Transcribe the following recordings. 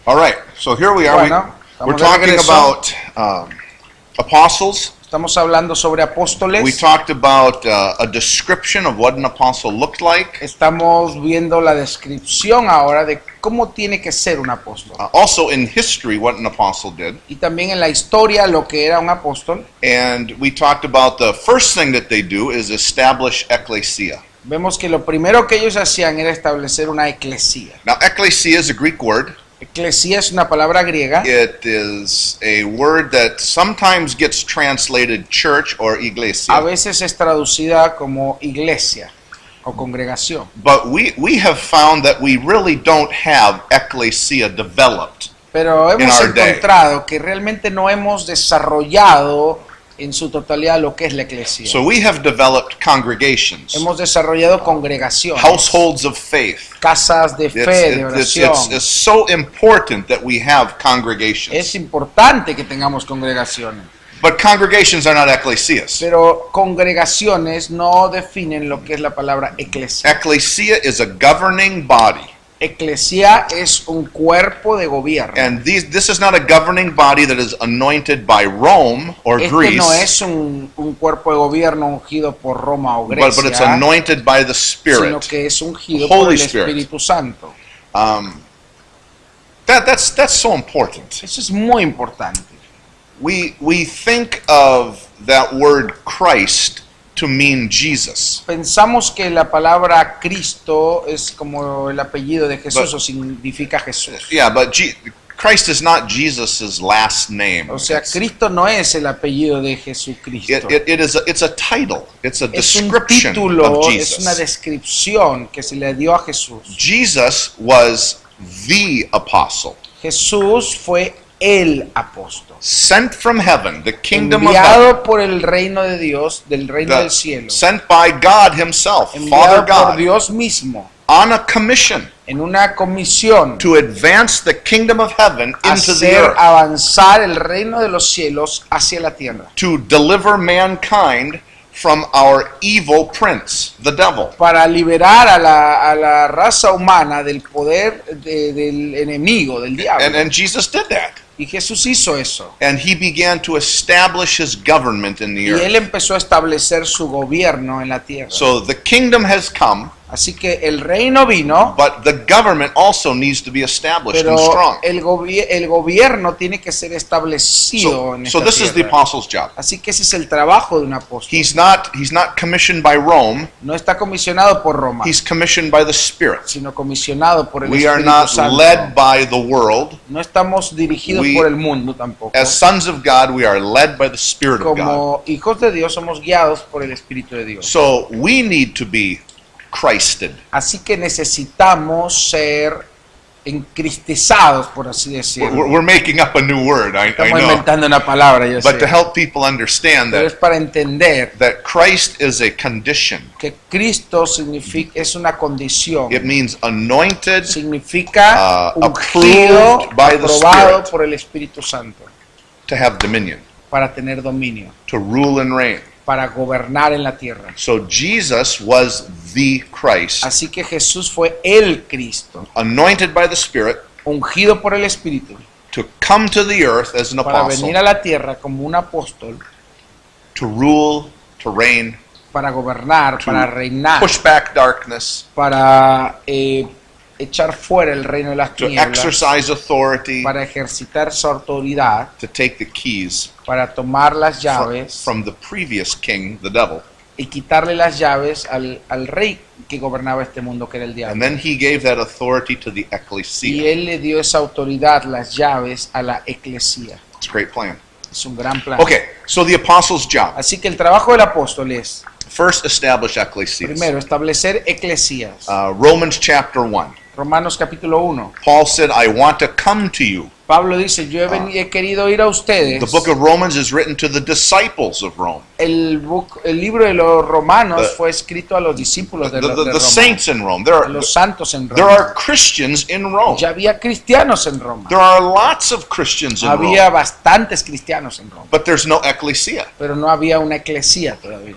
All right, so here we are. Bueno, We're estamos de talking regreso. about apostles. Estamos hablando sobre We apóstoles. talked about a description of what an apostle looked like. Estamos viendo la descripción ahora de cómo tiene que ser un apóstol. Also in history, what an apostle did. Y también en la historia lo que era un apóstol. And we talked about the first thing that they do is establish ecclesia. Vemos que lo primero que ellos hacían era establecer una eclesía. Now, ecclesia is a Greek word. Eclesía es una palabra griega. It is a word that sometimes gets translated church or A iglesia. veces es traducida como iglesia o congregación. But we have found that we really don't have ecclesia developed. Pero hemos our day. encontrado que realmente no hemos desarrollado en su totalidad lo que es la eclesía. So we have developed congregations, Hemos desarrollado congregaciones, households of faith. casas de fe, de oración. It's so important that we have congregations. Es importante que tengamos congregaciones, But congregations are not ecclesias. pero congregaciones no definen lo que es la palabra eclesia. Ecclesia is a governing body. Eclesia es un cuerpo de gobierno. And this is not a governing body that is anointed by Rome or Este Greece, no es un cuerpo de gobierno ungido por Roma o but it's Grecia, anointed by the sino Spirit. que es ungido Holy por el Spirit. Espíritu Santo. That's so important. Eso es muy importante. We think of that word Christ to mean Jesus. Pensamos que la palabra Cristo es como el apellido de Jesús But- o significa Jesús. Yeah, but Christ is not Jesus's last name. O sea, Cristo no es el apellido de Jesucristo. It's a title. It's a Es un description título, of es una Jesus. descripción que se le dio a Jesús. Jesus was the apostle, Jesús fue el apóstol, sent from heaven, the kingdom of heaven, enviado por el reino de Dios, del reino del cielo, sent by God himself, Father enviado por God, Dios mismo, on a commission en una comisión to advance the kingdom of heaven into the hacer earth, avanzar el reino de los cielos hacia la tierra, to deliver mankind from our evil prince, the devil. para liberar a la raza humana del poder del enemigo, del diablo. And Jesus did that. Y Jesús hizo eso. And he began to establish his government in the Y él earth. empezó a establecer su gobierno en la tierra. So the kingdom has come, Así que el reino vino, but the government also needs to be established and pero strong. el gobierno tiene que ser establecido en So esta this is the tierra. apostle's job. Así que ese es el trabajo de un apóstol. He's not commissioned by Rome, No está comisionado por Roma, he's commissioned by the Spirit. sino comisionado por el We are Espíritu not Santo. led by the world. No estamos dirigidos We- por el mundo tampoco. As sons of God, we are led by the Spirit of God. Como hijos de Dios somos guiados por el Espíritu de Dios. So we need to be Christed. Así que necesitamos ser encristizados, por así decirlo. We're making up a new word, I Estamos know. inventando una palabra, yo But to sé. help people understand Pero es that, para entender Christ is a condition. que Cristo es una condición. It means anointed, Significa ungido, approved by the aprobado Spirit. por el Espíritu Santo, to have dominion, para tener dominio, to rule and reign. para gobernar en la tierra. So Jesus was the Christ, Así que Jesús fue el Cristo, anointed by the Spirit ungido por el Espíritu, to come to the earth as an para apostle, venir a la tierra como un apóstol, to rule, to reign, para gobernar, para reinar, push back darkness, para echar fuera el reino de las to tinieblas, exercise authority, para ejercitar su autoridad, to take the keys para tomar las llaves from the previous king, the devil. y quitarle las llaves al rey que gobernaba este mundo, que era el And diablo. then he gave that authority to the Y ecclesia. él le dio esa autoridad, las llaves, a la eclesía. It's a great plan. Es un gran plan. Okay, so the apostle's job. Así que el trabajo del apóstol es, First, establish ecclesias. primero, establecer eclesías. Romans chapter 1. Romanos capítulo 1. Paul said, I want to come to you. Pablo dice, yo he querido ir a ustedes. The book of Romans is written to the disciples of Rome, El libro de los romanos The- fue escrito a los discípulos de, de the Roma, saints in Rome. a los santos en There Roma. are Christians in Rome. Ya había cristianos en Roma. There are lots of Christians in Había Rome, bastantes cristianos en Roma, but there's no ecclesia. pero no había una eclesía todavía.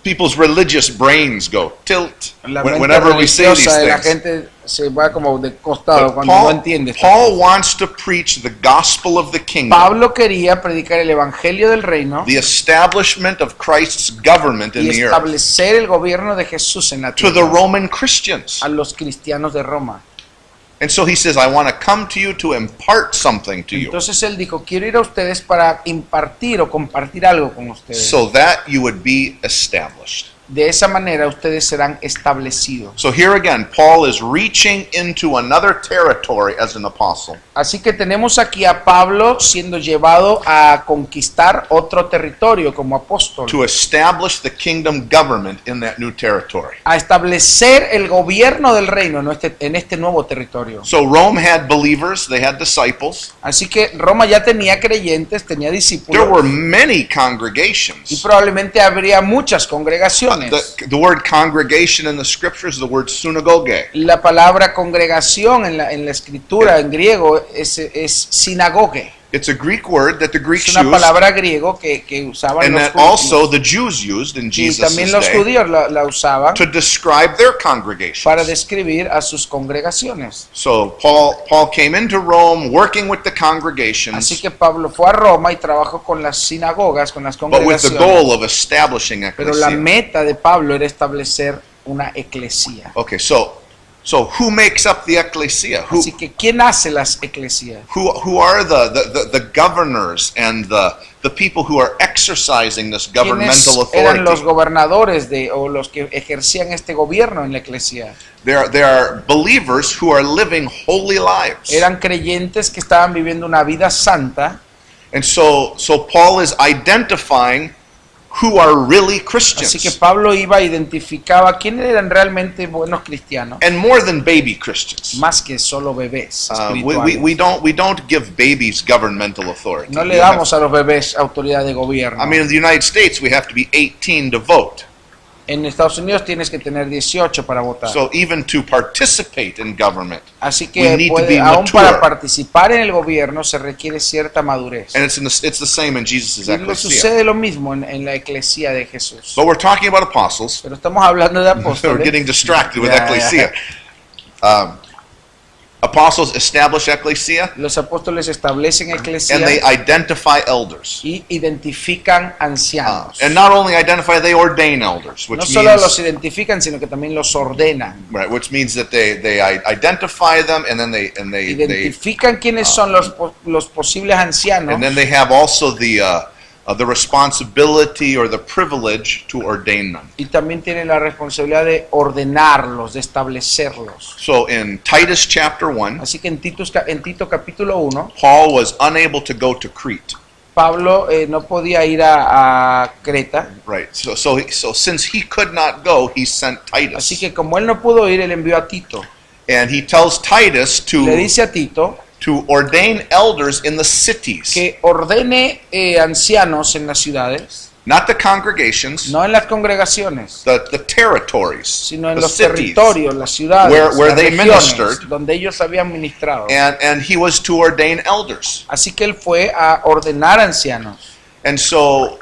people's religious brains go tilt La mente whenever we say these religiosa de la things. gente se va como de costado But cuando no entiende estas Paul cosas. wants to preach the gospel of the kingdom, Pablo quería predicar el evangelio del reino the establishment of Christ's government in y the earth, establecer el gobierno de Jesús en la to the tierra Roman Christians. a los cristianos de Roma. And so he says, I want to come to you to impart something to you, Entonces él dijo, quiero ir a ustedes para impartir o compartir algo con ustedes. so that you would be established. De esa manera ustedes serán establecidos. So here again, Paul is reaching into another territory as an apostle. Así que tenemos aquí a Pablo siendo llevado a conquistar otro territorio como apóstol, To establish the kingdom government in that new territory. a establecer el gobierno del reino en este nuevo territorio. So Rome had believers, they had disciples. Así que Roma ya tenía creyentes, tenía There discípulos were many y congregations. probablemente habría muchas congregaciones. The word congregation in the scriptures is the word synagogue. La palabra congregación en la escritura en griego es sinagoge. It's a Greek word that the Greeks Es una used, palabra griego que usaban and los that judíos. also the Jews used in Y Jesus' también los day judíos la usaban to describe their para congregations. describir a sus congregaciones. So Paul came into Rome working with the Así congregations, que Pablo fue a Roma y trabajó con las sinagogas, con las but with the congregaciones. goal of establishing Pero la ecclesia. meta de Pablo era establecer una eclesía. Okay, so who makes up the ecclesia? Así que ¿quién hace las eclesías? Who are the governors and the people who are exercising this ¿Quiénes governmental eran los authority? gobernadores o los que ejercían este gobierno en la eclesía? There are believers who are living holy lives. Eran creyentes que estaban viviendo una vida santa. And so Paul is identifying who are really Así que Christians. Pablo identificaba quiénes eran realmente buenos cristianos, And more than baby Christians. más que solo bebés We espirituales. we don't give babies governmental authority. No le damos a los bebés autoridad de gobierno. I mean, in the United States, we have to be 18 to vote. En Estados Unidos tienes que tener 18 para votar. So even to participate in government, Así we que need to be aún mature. para participar en el gobierno se requiere cierta madurez. and it's the same in Jesus' Y lo ecclesia. sucede lo mismo en la eclesía de Jesús. But we're talking about apostles. Pero estamos hablando de We're apóstoles. getting distracted with Ya, ecclesia. Apostles establish ecclesia, Los apóstoles establecen eclesía and they identify elders. y identifican ancianos. And not only identify, they ordain elders, No which solo los means, identifican, sino que también los ordenan. right, which means that they identify them, and then they Identifican quiénes son los posibles ancianos. and then they have also the responsibility or the privilege to ordain them. Y también tienen la responsabilidad de ordenarlos, de establecerlos. So in Titus chapter 1, Así que en Tito capítulo 1, Paul was unable to go to Crete. Pablo no podía ir a Creta. Right. So since he could not go, he sent Titus. Así que como él no pudo ir, él envió a Tito. And he tells Titus Le dice a Tito to ordain elders in the cities, que ordene ancianos en las ciudades, not the congregations, no en las congregaciones, the territories, sino en the los cities. territorios, las ciudades, where las they regiones, ministered. donde ellos habían ministrado. And he was to ordain elders. Así que él fue a ordenar ancianos. And so,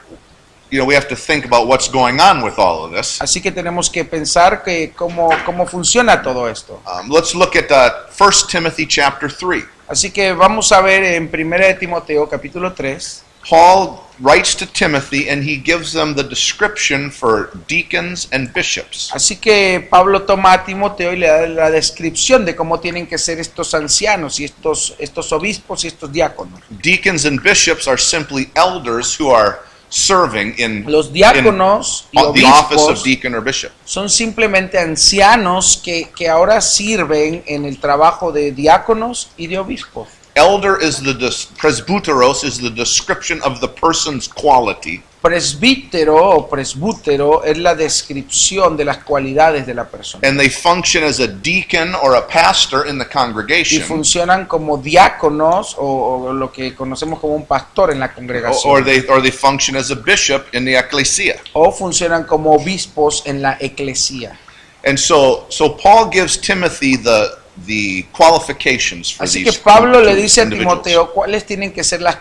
we have to think about what's going on with all of this. Así que tenemos que pensar que cómo funciona todo esto. Let's look at 1 Timothy chapter 3. Así que vamos a ver en 1 de Timoteo capítulo 3. Paul writes to Timothy and he gives them the description for deacons and bishops. Así que Pablo toma a Timoteo y le da la descripción de cómo tienen que ser estos ancianos y estos obispos y estos diáconos. Deacons and bishops are simply elders who are serving in Los diáconos y the office of obispos deacon or bishop. son simplemente ancianos que ahora sirven en el trabajo de diáconos y de obispos. Elder is presbyteros is the description of the person's quality. Presbítero o presbútero es la descripción de las cualidades de la persona. And they function as a deacon or a pastor in the Y congregation. funcionan como diáconos o lo que conocemos como un pastor en la congregación. Or they function as a bishop in the ecclesia. O funcionan como obispos en la eclesía. And so Paul gives Timothy the qualifications for Así que these Pablo two le dice a individuals. Timoteo cuáles tienen que ser las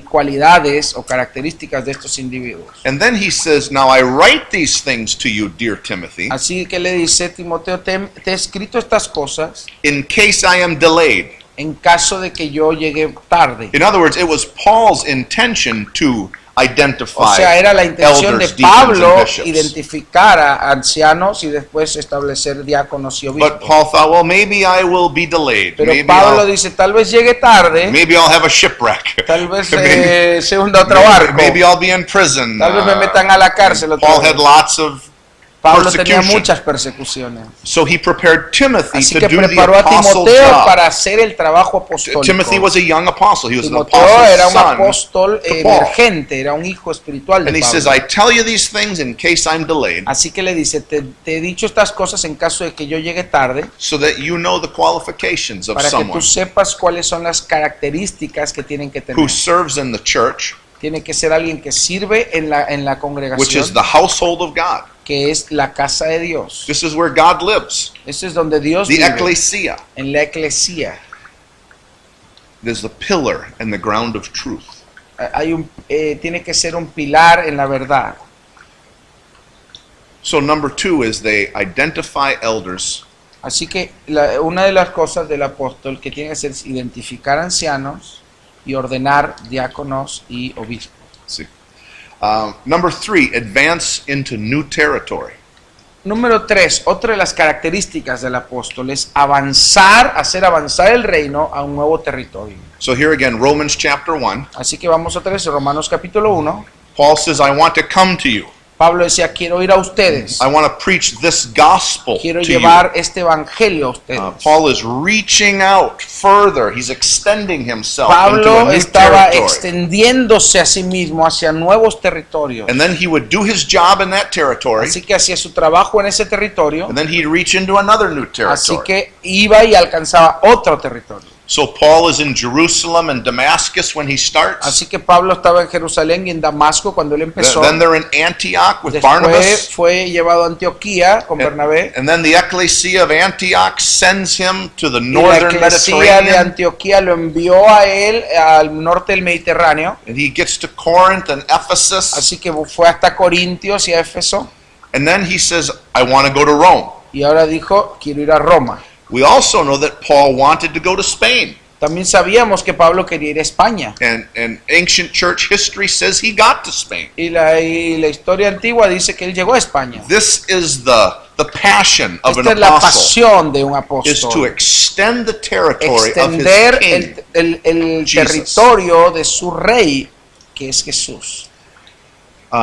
cualidades o características de estos individuos. And then he says, "Now I write these things to you, dear Timothy, Así que le dice, Timoteo, te he escrito estas cosas in case I am delayed." en caso de que yo llegue tarde. In other words, it was Paul's intention to identify O sea, era la intención de elders, deacons, Pablo and bishops. identificar a ancianos y después establecer diáconos y But obispos. Paul thought, well, maybe I will be delayed. Pero Maybe Pablo dice, tal vez llegue tarde, maybe I'll have a shipwreck. tal vez Maybe- se hunda otro barco, Maybe I'll be in prison. tal vez me metan a la cárcel otra Paul vez. had lots of Pablo tenía persecution. muchas persecuciones. So he prepared Timothy Así to que do the preparó a apostle Timoteo job. para hacer el trabajo apostólico. Timothy was a young apostle. He was an Timoteo apostle's era un son apóstol to Paul. emergente, era un hijo espiritual de And he Pablo. says, I tell you these things in case I'm delayed, Así que le dice, te he dicho estas cosas en caso de que yo llegue tarde, so that you know the qualifications of para que someone tú sepas cuáles son las características que tienen que tener. who serves in the church, Tiene que ser alguien que sirve en la which is congregación, the household of God. que es la casa de Dios. This is where God lives. Eso es donde Dios The vive, ecclesia en la eclesía. is the pillar and the ground of truth. Tiene que ser un pilar en la verdad. So number 2 is they identify elders Así que una de las cosas del apóstol que tiene que hacer es identificar ancianos y ordenar diáconos y obispos. See. Number 3, advance into new territory. Número 3, otra de las características del apóstol es hacer avanzar el reino a un nuevo territorio. So here again, Romans chapter 1, Así que vamos otra vez a Romanos capítulo 1. Paul says, I want to come to you. Pablo decía, quiero ir a ustedes, I want to preach this gospel quiero to you. llevar este evangelio a ustedes. Paul is reaching out further. He's extending himself into a Pablo new estaba territory. extendiéndose a sí mismo hacia nuevos territorios. And then he would do his job in that territory, Así que hacía su trabajo en ese territorio. and then he'd reach into another new Así territory. que iba y alcanzaba otro territorio. So Paul is in Jerusalem and Damascus when he starts. Así que Pablo estaba en Jerusalén y en Damasco cuando él empezó. Then they're in Antioch with Después Barnabas. fue llevado a Antioquía con Bernabé. And then the ecclesia of Antioch sends him to the Y la northern eclesía de Mediterranean. Antioquía lo envió a él al norte del Mediterráneo. And he gets to Corinth and Ephesus. Así que fue hasta Corintios y a Éfeso. And then he says, I want to go to Rome. Y ahora dijo, quiero ir a Roma. We also know that Paul wanted to go to Spain. También sabíamos que Pablo quería ir a España. And ancient church history says he got to Spain. Y la historia antigua dice que él llegó a España. This is the passion of Esta an es la apostle, pasión de un is to apóstol. extend the territory Extender of his king. el Jesus. territorio de su rey, que es Jesús.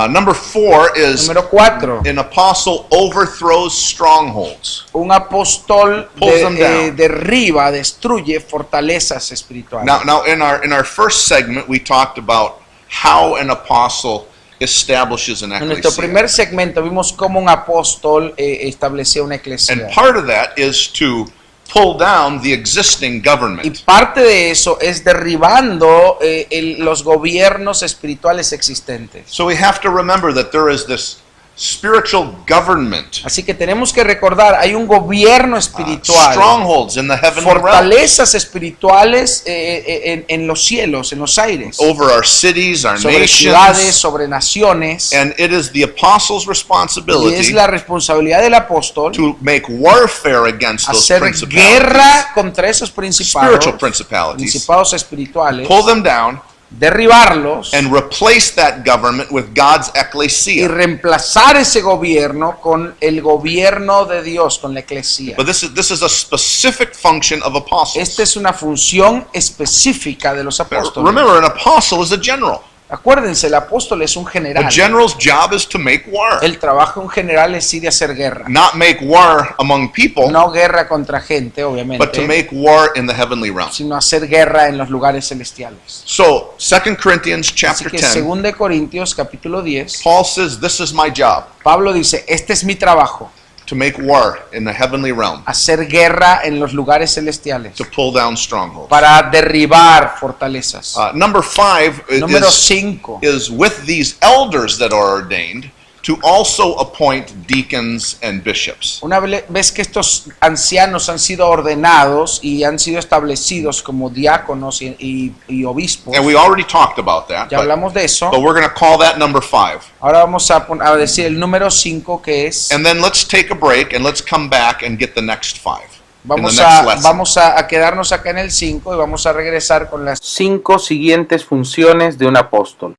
Number 4 is Número 4. an apostle overthrows strongholds. Un apóstol Pulls them down. derriba, destruye fortalezas espirituales. Now in our first segment we talked about how an apostle establishes an En nuestro ecclesia. primer segmento vimos cómo un apóstol establecía una And iglesia. part of that is to pull down the existing Y government. parte de eso es derribando los gobiernos espirituales existentes. So we have to remember that there is this spiritual government, Así que tenemos que recordar, hay un gobierno espiritual, strongholds in the heavenly realm fortalezas espirituales en los cielos, en los aires, over our cities, our sobre ciudades, nations, sobre naciones. and it is the apostle's Y es responsibility la responsabilidad del apóstol to make warfare against those hacer principalities, guerra contra esos principados, spiritual principalities, principados espirituales, pull them down, derribarlos and replace that government with God's y ecclesia. reemplazar ese gobierno con el gobierno de Dios, con la eclesía. But this is a specific function of apostles. Esta es una función específica de los apóstoles. Remember, an apostle is a general. Acuérdense, el apóstol es un A general. general's job is to make war. El trabajo de un general es ir a hacer guerra. Not make war among people, No guerra contra gente, but to obviamente, make war in the heavenly realm. sino hacer guerra en los lugares celestiales. So, 2 Corinthians Así chapter que 10, 2 Corintios capítulo 10, Paul says, this is my job, Pablo dice, este es mi trabajo, to make war in the heavenly realm, hacer guerra en los lugares celestiales, to pull down strongholds. para derribar fortalezas. Number 5 Número 5. is with these elders that are ordained, to also appoint deacons and bishops. Una vez que estos ancianos han sido ordenados y han sido establecidos como diáconos y obispos, And we already talked about that, ya hablamos de eso, but we're going to call that number 5. ahora vamos a decir el número 5 que es, And then let's take a break and let's come back and get the next 5 in the vamos next lesson. vamos a quedarnos acá en el 5 y vamos a regresar con las 5 siguientes funciones de un apóstol.